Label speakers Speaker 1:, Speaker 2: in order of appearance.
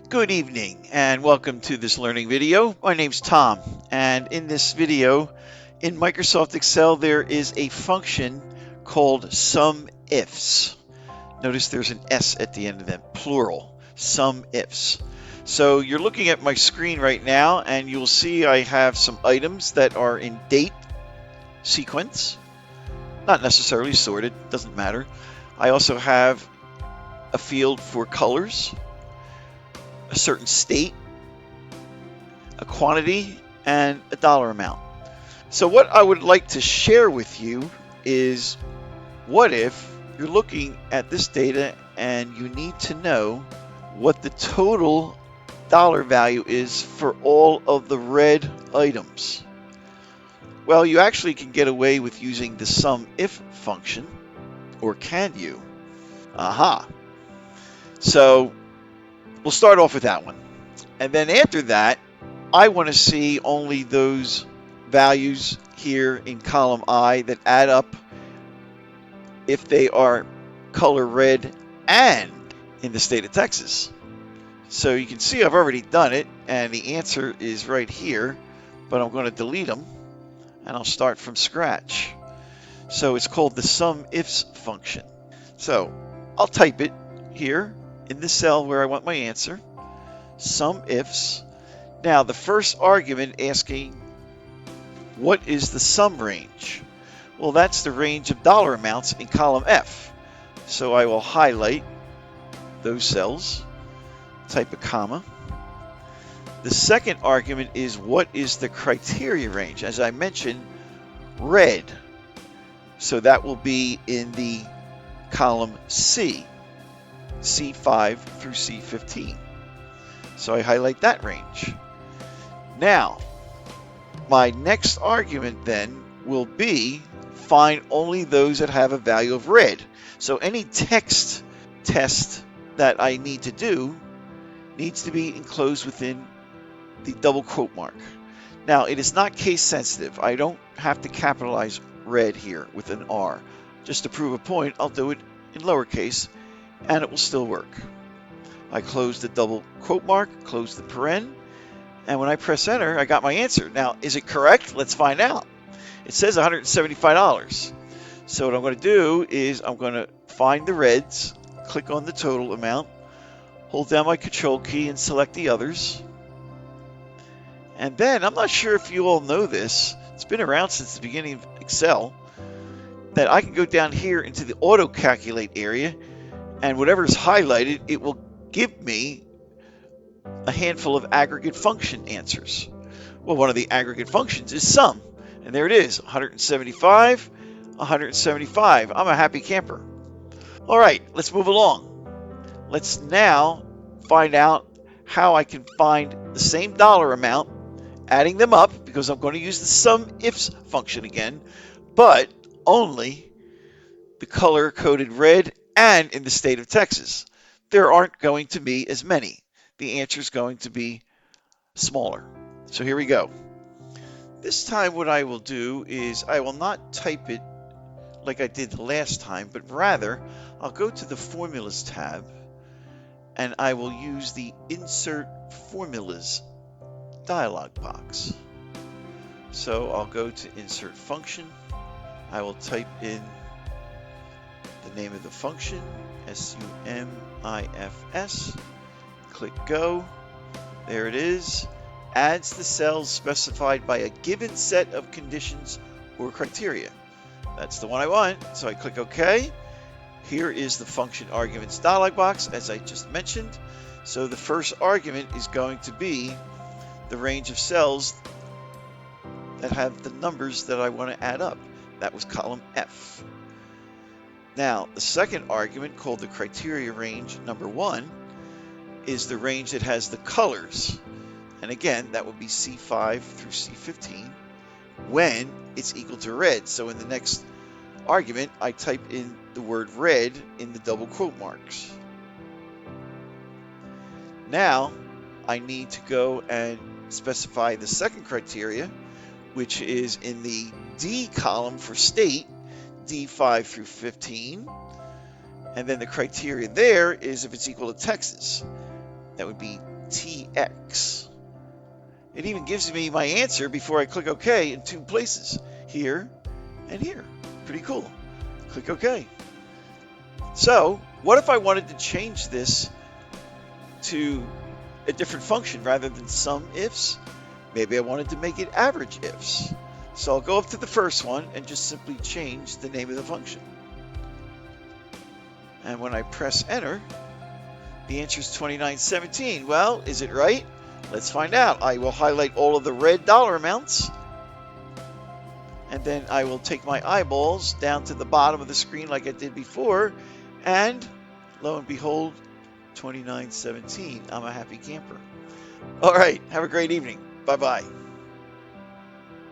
Speaker 1: Good evening and welcome to this learning video. My name's Tom, and in this video in Microsoft Excel there is a function called SUMIFS. Notice there's an S at the end of them, plural, SUMIFS. So you're looking at my screen right now and you'll see I have some items that are in date sequence, not necessarily sorted, doesn't matter. I also have a field for colors, a certain state, a quantity, and a dollar amount. So what I would like to share with you is, what if you're looking at this data and you need to know what the total dollar value is for all of the red items? Well, you actually can get away with using the SUMIF function, or can you? Aha. So we'll start off with that one. And then after that, I want to see only those values here in column I that add up if they are color red and in the state of Texas. So you can see I've already done it and the answer is right here, but I'm going to delete them and I'll start from scratch. So it's called the SUMIFS function. So I'll type it here in the cell where I want my answer, SUMIFS. Now the first argument asking, what is the sum range? Well, that's the range of dollar amounts in column F. So I will highlight those cells, type a comma. The second argument is, what is the criteria range? As I mentioned, red. So that will be in the column C, C5 through C15. So I highlight that range. Now, my next argument then will be, find only those that have a value of red. So any text test that I need to do needs to be enclosed within the double quote mark. Now, it is not case sensitive. I don't have to capitalize red here with an R. Just to prove a point, I'll do it in lowercase and it will still work. I close the double quote mark, close the paren, and when I press enter, I got my answer. Now, is it correct? Let's find out. It says $175. So what I'm going to do is I'm going to find the reds, click on the total amount, hold down my control key and select the others. And then, I'm not sure if you all know this, it's been around since the beginning of Excel, that I can go down here into the auto calculate area, and whatever is highlighted, it will give me a handful of aggregate function answers. Well, one of the aggregate functions is sum, and there it is, 175, 175. I'm a happy camper. All right, let's move along. Let's now find out how I can find the same dollar amount, adding them up, because I'm going to use the SUMIFS function again, but only the color coded red and in the state of Texas. There aren't going to be as many. The answer is going to be smaller. So here we go. This time what I will do is I will not type it like I did the last time, but rather I'll go to the Formulas tab and I will use the Insert Formulas dialog box. So I'll go to Insert Function. I will type in the name of the function, SUMIFS. Click Go. There it is. Adds the cells specified by a given set of conditions or criteria. That's the one I want, so I click OK. Here is the function arguments dialog box, as I just mentioned. So the first argument is going to be the range of cells that have the numbers that I want to add up. That was column F. Now, the second argument, called the criteria range number 1, is the range that has the colors. And again, that would be C5 through C15 when it's equal to red. So in the next argument, I type in the word red in the double quote marks. Now, I need to go and specify the second criteria, which is in the D column for state, D5 through 15. And then the criteria there is if it's equal to Texas. That would be TX. It even gives me my answer before I click OK in 2 places, here and here. Pretty cool. Click OK. So what if I wanted to change this to a different function rather than SUMIFS? Maybe I wanted to make it average ifs. So I'll go up to the first one and just simply change the name of the function. And when I press enter, the answer is 2917. Well, is it right? Let's find out. I will highlight all of the red dollar amounts, and then I will take my eyeballs down to the bottom of the screen like I did before, and lo and behold, 2917. I'm a happy camper. All right, have a great evening. Bye-bye.